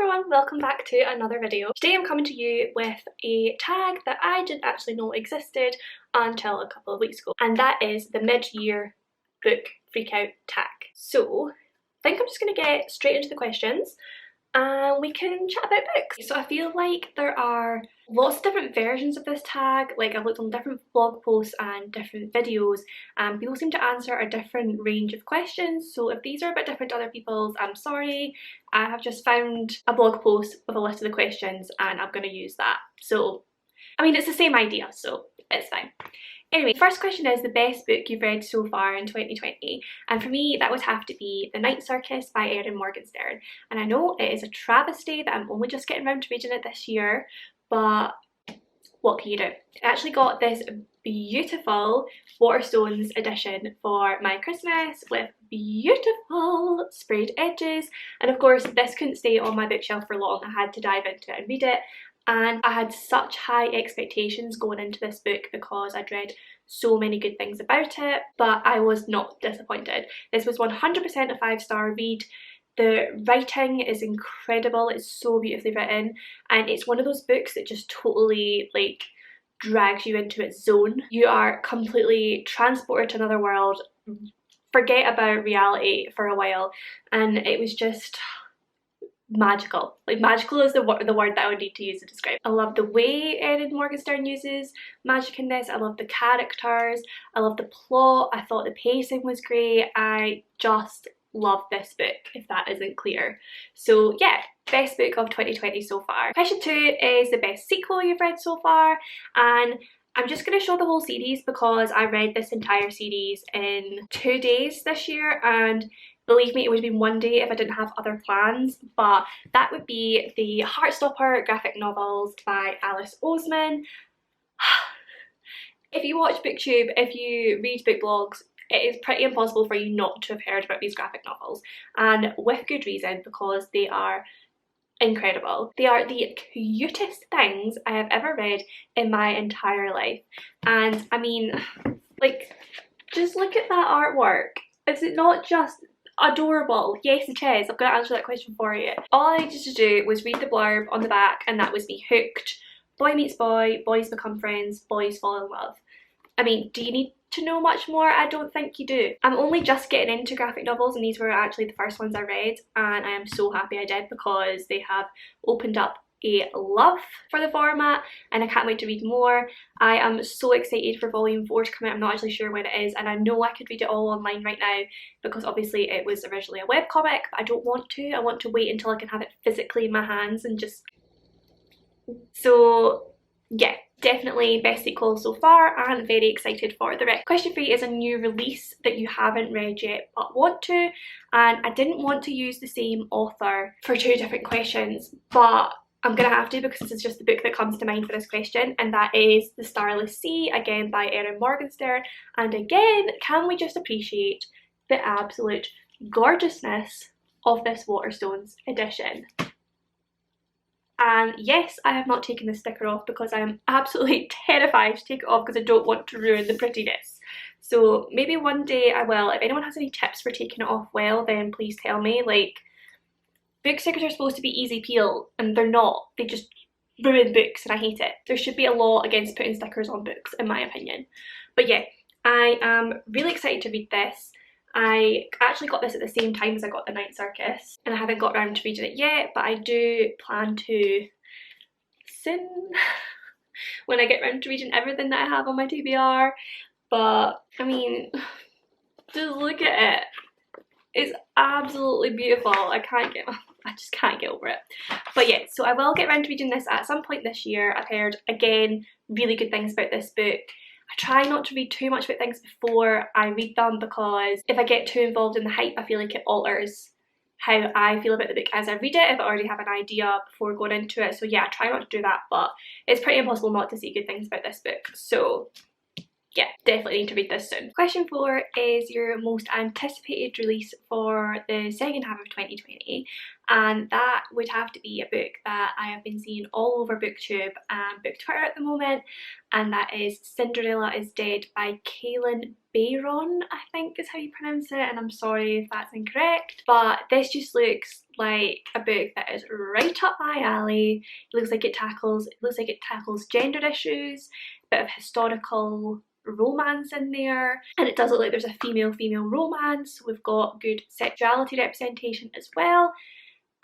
everyone, welcome back to another video. Today I'm coming to you with a tag that I didn't actually know existed until a couple of weeks ago, and that is the mid-year book freakout tag. So I think I'm just going to get straight into the questions and we can chat about books. So I feel like there are lots of different versions of this tag. Like, I've looked on different blog posts and different videos and people seem to answer a different range of questions. So if these are a bit different to other people's, I'm sorry. I have just found a blog post with a list of the questions and I'm going to use that. So, I mean, it's the same idea, so it's fine. Anyway, first question is the best book you've read so far in 2020, and for me that would have to be The Night Circus by Erin Morgenstern. And I know it is a travesty that I'm only just getting around to reading it this year, but what can you do? I actually got this beautiful Waterstones edition for my Christmas with beautiful sprayed edges, and of course this couldn't stay on my bookshelf for long. I had to dive into it and read it. And I had such high expectations going into this book because I'd read so many good things about it, but I was not disappointed. This was 100% a 5-star read. The writing is incredible, it's so beautifully written, and it's one of those books that just totally like drags you into its zone. You are completely transported to another world, forget about reality for a while, and it was just magical. Like, magical is the word that I would need to use to describe. I love the way Erin Morgenstern uses magic in this. I love the characters. I love the plot. I thought the pacing was great. I just love this book, if that isn't clear. So yeah, best book of 2020 so far. Question 2 is the best sequel you've read so far, and I'm just going to show the whole series because I read this entire series in 2 days this year, and believe me, it would have been one day if I didn't have other plans, but that would be the Heartstopper graphic novels by Alice Oseman. If you watch BookTube, if you read book blogs, it is pretty impossible for you not to have heard about these graphic novels, and with good reason, because they are incredible. They are the cutest things I have ever read in my entire life. And I mean, like, just look at that artwork. Is it not just adorable? Yes, it is. I'm going to answer that question for you. All I needed to do was read the blurb on the back and that was me hooked. Boy meets boy, boys become friends, boys fall in love. I mean, do you need to know much more? I don't think you do. I'm only just getting into graphic novels and these were actually the first ones I read, and I am so happy I did because they have opened up a love for the format and I can't wait to read more. I am so excited for volume 4 to come out. I'm not actually sure when it is, and I know I could read it all online right now because obviously it was originally a webcomic, but I don't want to. I want to wait until I can have it physically in my hands and just... So yeah, definitely best sequel so far and very excited for the rest. Question 3 is a new release that you haven't read yet but want to, and I didn't want to use the same author for 2 different questions, but I'm gonna have to because this is just the book that comes to mind for this question, and that is The Starless Sea, again by Erin Morgenstern. And again, can we just appreciate the absolute gorgeousness of this Waterstones edition. And yes, I have not taken the sticker off because I am absolutely terrified to take it off because I don't want to ruin the prettiness. So maybe one day I will. If anyone has any tips for taking it off well, then please tell me. Like, book stickers are supposed to be easy peel and they're not. They just ruin books and I hate it. There should be a law against putting stickers on books, in my opinion. But yeah, I am really excited to read this. I actually got this at the same time as I got The Night Circus and I haven't got around to reading it yet, but I do plan to soon when I get around to reading everything that I have on my TBR. But I mean, just look at it. It's absolutely beautiful. I just can't get over it. But yeah, so I will get around to reading this at some point this year. I've heard, again, really good things about this book. I try not to read too much about things before I read them because if I get too involved in the hype, I feel like it alters how I feel about the book as I read it if I already have an idea before going into it. So yeah, I try not to do that, but it's pretty impossible not to see good things about this book. So yeah, definitely need to read this soon. Question 4 is your most anticipated release for the second half of 2020, and that would have to be a book that I have been seeing all over BookTube and Book Twitter at the moment, and that is Cinderella is Dead by Kaylin Bayron, I think is how you pronounce it, and I'm sorry if that's incorrect, but this just looks like a book that is right up my alley. It looks like it tackles gender issues, a bit of historical romance in there, and it does look like there's a female romance. We've got good sexuality representation as well,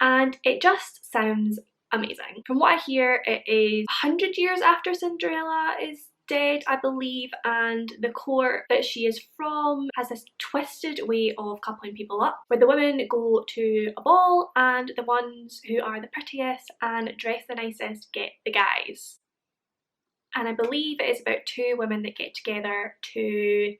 and it just sounds amazing. From what I hear, it is 100 years after Cinderella is dead, I believe, and the court that she is from has this twisted way of coupling people up, where the women go to a ball and the ones who are the prettiest and dress the nicest get the guys. And I believe it is about two women that get together to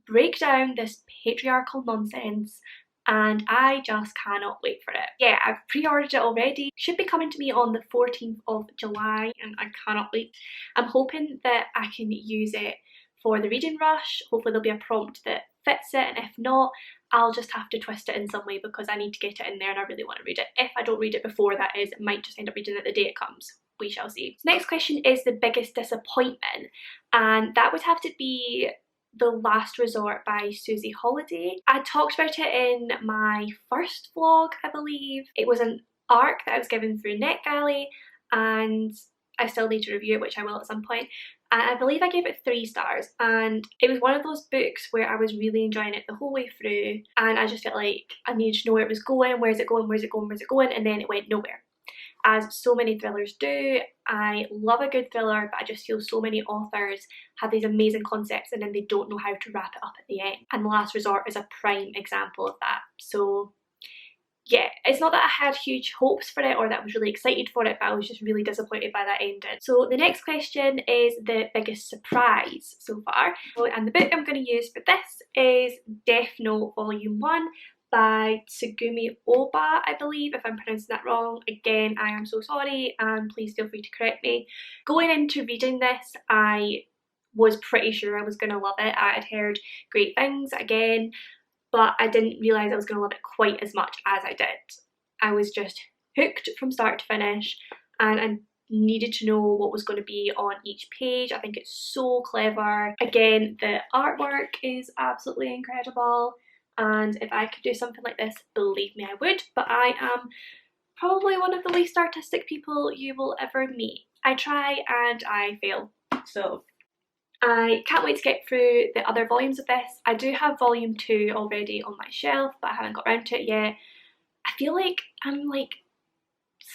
break down this patriarchal nonsense, and I just cannot wait for it. Yeah, I've pre-ordered it already. Should be coming to me on the 14th of July and I cannot wait. I'm hoping that I can use it for the reading rush. Hopefully there'll be a prompt that fits it, and if not, I'll just have to twist it in some way because I need to get it in there and I really want to read it. If I don't read it before, that is, I might just end up reading it the day it comes. We shall see. Next question is the biggest disappointment, and that would have to be The Last Resort by Susie Holiday. I talked about it in my first vlog, I believe. It was an ARC that I was given through NetGalley, and I still need to review it, which I will at some point. And I believe I gave it 3 stars, and it was one of those books where I was really enjoying it the whole way through, and I just felt like I needed to know where it was going, where's it going, where's it going, where's it going, and then it went nowhere. As so many thrillers do. I love a good thriller, but I just feel so many authors have these amazing concepts and then they don't know how to wrap it up at the end. And The Last Resort is a prime example of that. So yeah, it's not that I had huge hopes for it or that I was really excited for it, but I was just really disappointed by that ending. So the next question is the biggest surprise so far. And the book I'm going to use for this is Death Note Volume 1 by Tsugumi Oba, I believe, if I'm pronouncing that wrong. Again, I am so sorry, and please feel free to correct me. Going into reading this, I was pretty sure I was going to love it. I had heard great things again, but I didn't realise I was going to love it quite as much as I did. I was just hooked from start to finish, and I needed to know what was going to be on each page. I think it's so clever. Again, the artwork is absolutely incredible. And if I could do something like this, believe me I would, but I am probably one of the least artistic people you will ever meet. I try and I fail, so I can't wait to get through the other volumes of this. I do have volume 2 already on my shelf, but I haven't got around to it yet. I feel like I'm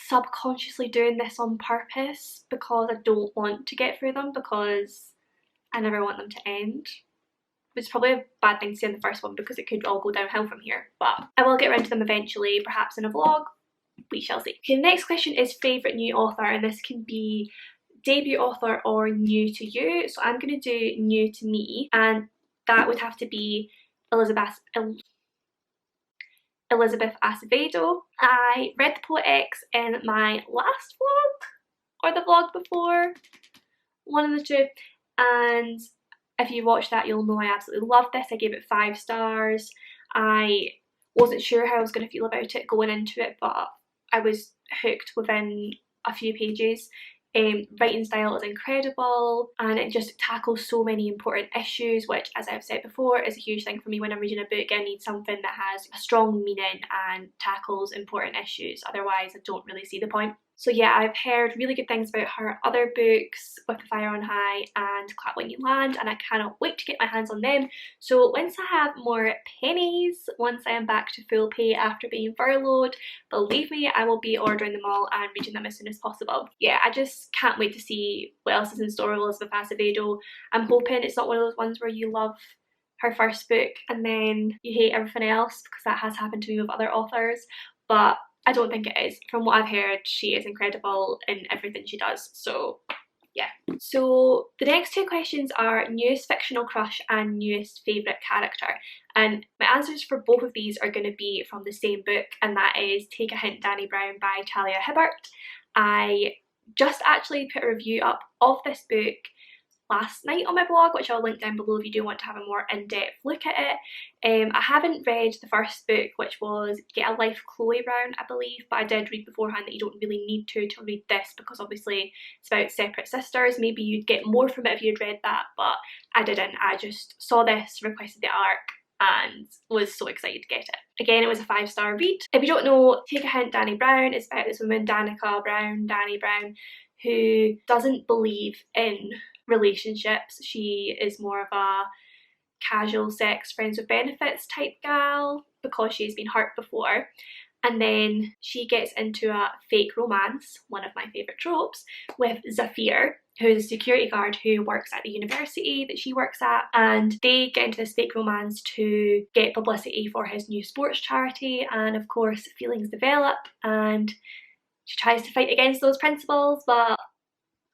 subconsciously doing this on purpose because I don't want to get through them because I never want them to end. Which is probably a bad thing to say in the first one because it could all go downhill from here, but I will get around to them eventually, perhaps in a vlog. We shall see. Okay, the next question is favourite new author, and this can be debut author or new to you. So I'm going to do new to me, and that would have to be Elizabeth Acevedo. I read The Poet X in my last vlog, or the vlog before, one of the two, and if you watch that, you'll know I absolutely loved this. I gave it 5 stars. I wasn't sure how I was going to feel about it going into it, but I was hooked within a few pages. Writing style is incredible, and it just tackles so many important issues, which, as I've said before, is a huge thing for me when I'm reading a book. I need something that has a strong meaning and tackles important issues, otherwise I don't really see the point. So yeah, I've heard really good things about her other books, With the Fire on High and Clap When You Land, and I cannot wait to get my hands on them. So once I have more pennies, once I am back to full pay after being furloughed, believe me, I will be ordering them all and reading them as soon as possible. Yeah, I just can't wait to see what else is in store with Elizabeth Acevedo. I'm hoping it's not one of those ones where you love her first book and then you hate everything else, because that has happened to me with other authors, but I don't think it is. From what I've heard, she is incredible in everything she does, so yeah. So the next 2 questions are newest fictional crush and newest favourite character, and my answers for both of these are going to be from the same book, and that is Take a Hint, Danny Brown by Talia Hibbert. I just actually put a review up of this book last night on my blog, which I'll link down below if you do want to have a more in-depth look at it. I haven't read the first book, which was Get a Life Chloe Brown, I believe, but I did read beforehand that you don't really need to read this, because obviously it's about separate sisters. Maybe you'd get more from it if you'd read that, but I didn't. I just saw this, requested the ARC, and was so excited to get it. Again, it was a 5-star read. If you don't know, take a hint, Danny Brown. It's about this woman, Danny Brown, who doesn't believe in relationships. She is more of a casual sex, friends with benefits type gal because she's been hurt before. And then she gets into a fake romance, one of my favourite tropes, with Zafir, who's a security guard who works at the university that she works at, and they get into this fake romance to get publicity for his new sports charity, and of course feelings develop and she tries to fight against those principles, but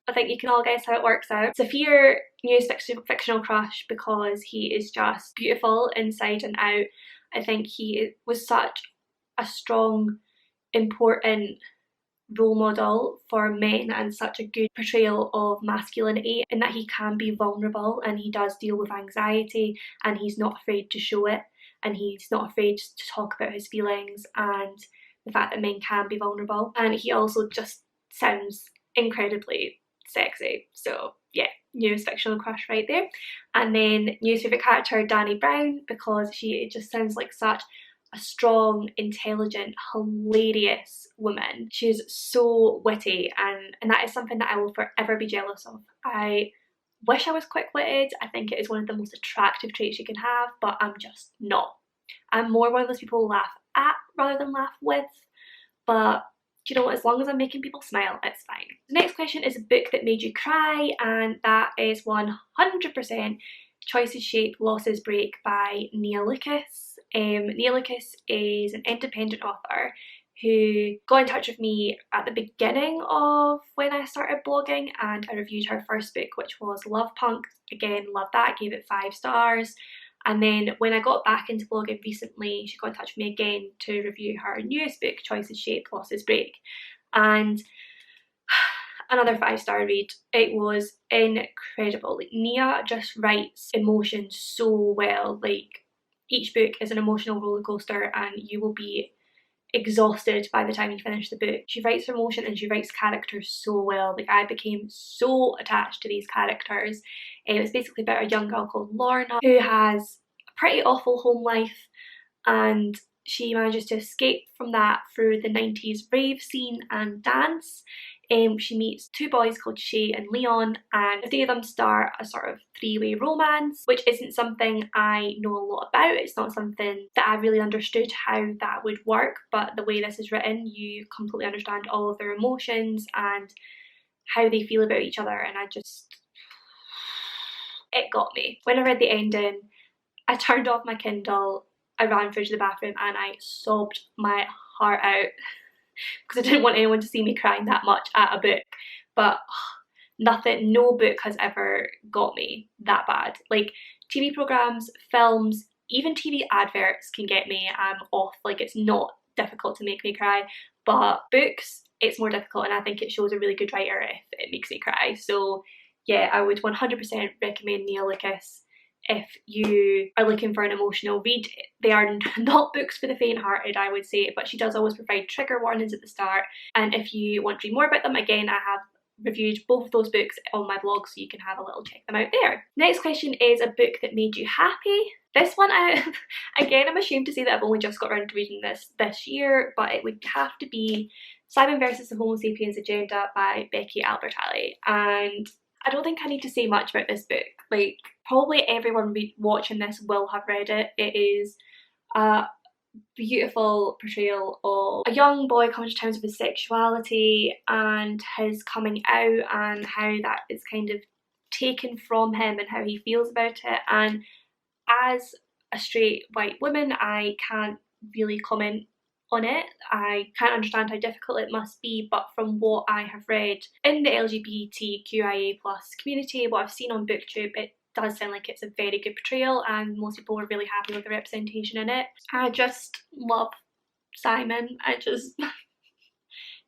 I think you can all guess how it works out. Zafir knew his fictional crush because he is just beautiful inside and out. I think he was such a strong, important role model for men and such a good portrayal of masculinity, in that he can be vulnerable and he does deal with anxiety and he's not afraid to show it, and he's not afraid to talk about his feelings and the fact that men can be vulnerable. And he also just sounds incredibly sexy. So yeah, newest fictional crush right there. And then newest favourite character, Danny Brown, because she just sounds like such a strong, intelligent, hilarious woman. She's so witty, and that is something that I will forever be jealous of. I wish I was quick-witted. I think it is one of the most attractive traits you can have, but I'm just not. I'm more one of those people who laugh at rather than laugh with, but you know, as long as I'm making people smile, it's fine. The next question is a book that made you cry, and that is 100% Choices Shape, Losses Break by Nia Lucas. Nia Lucas is an independent author who got in touch with me at the beginning of when I started blogging, and I reviewed her first book, which was Love Punk. Again, loved that, gave it 5 stars. And then when I got back into blogging recently, she got in touch with me again to review her newest book, Choices Shape, Losses Break. And another 5-star read. It was incredible. Like, Nia just writes emotion so well. Like, each book is an emotional roller coaster and you will be exhausted by the time you finish the book. She writes emotion and she writes characters so well. Like, I became so attached to these characters. It's basically about a young girl called Lorna who has a pretty awful home life, and she manages to escape from that through the 90s rave scene and dance. She meets 2 boys called Shay and Leon, and the 3 of them start a sort of 3-way romance, which isn't something I know a lot about. It's not something that I really understood how that would work, but the way this is written, you completely understand all of their emotions and how they feel about each other, and it got me. When I read the ending, I turned off my Kindle, I ran through to the bathroom and I sobbed my heart out because I didn't want anyone to see me crying that much at a book. But no book has ever got me that bad. Like, TV programmes, films, even TV adverts can get me off. Like, it's not difficult to make me cry, but books, it's more difficult, and I think it shows a really good writer if it makes me cry. So yeah, I would 100% recommend Nia Lucas if you are looking for an emotional read. They are not books for the faint-hearted, I would say, but she does always provide trigger warnings at the start, and if you want to read more about them, again, I have reviewed both of those books on my blog, so you can have a little check them out there. Next question is a book that made you happy. This one, again, I'm ashamed to say that I've only just got around to reading this year, but it would have to be Simon vs. the Homo Sapiens Agenda by Becky Albertalli. And I don't think I need to say much about this book. Like, probably everyone watching this will have read it. It is a beautiful portrayal of a young boy coming to terms with his sexuality and his coming out, and how that is kind of taken from him and how he feels about it. And as a straight white woman, I can't really comment on it. I can't understand how difficult it must be, but from what I have read in the LGBTQIA+ community, what I've seen on BookTube, it does sound like it's a very good portrayal and most people were really happy with the representation in it. I just love Simon.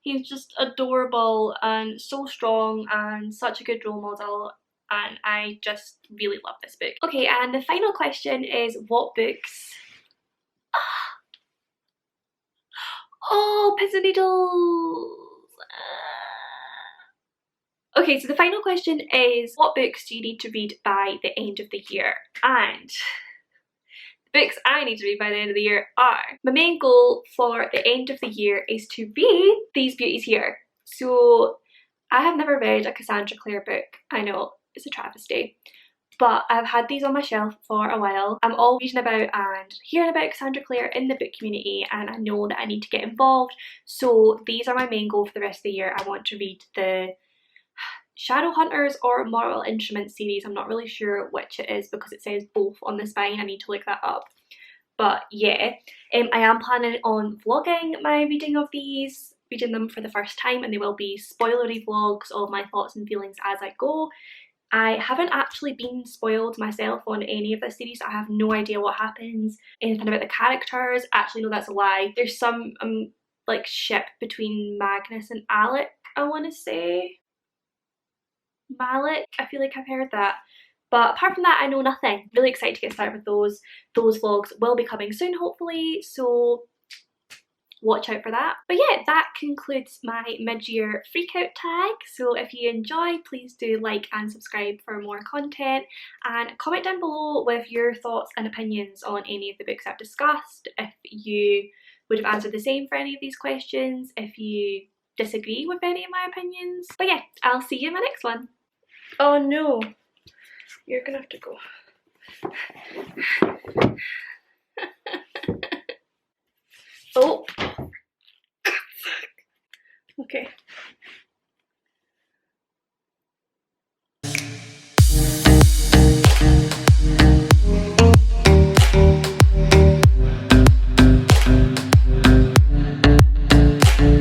He's just adorable and so strong and such a good role model, and I just really love this book. Okay, and the final question is, what books... Oh, pins and needles! Okay, so the final question is, what books do you need to read by the end of the year? And The books I need to read by the end of the year are, my main goal for the end of the year is to read these beauties here. So I have never read a Cassandra Clare book. I know, it's a travesty. But I've had these on my shelf for a while. I'm all reading about and hearing about Cassandra Clare in the book community, and I know that I need to get involved. So these are my main goal for the rest of the year. I want to read the Shadowhunters or Mortal Instruments series. I'm not really sure which it is because it says both on the spine. I need to look that up. But yeah, I am planning on vlogging my reading of these, reading them for the first time, and they will be spoilery vlogs of my thoughts and feelings as I go. I haven't actually been spoiled myself on any of this series. I have no idea what happens, anything about the characters. Actually, no, that's a lie. There's some like ship between Magnus and Alec, I want to say. Malik, I feel like I've heard that. But apart from that, I know nothing. Really excited to get started with those. Those vlogs will be coming soon, hopefully, so watch out for that. But yeah, that concludes my mid-year freakout tag. So if you enjoy, please do like and subscribe for more content, and comment down below with your thoughts and opinions on any of the books I've discussed. If you would have answered the same for any of these questions, if you disagree with any of my opinions. But yeah, I'll see you in my next one. Oh no, you're gonna have to go. Oh.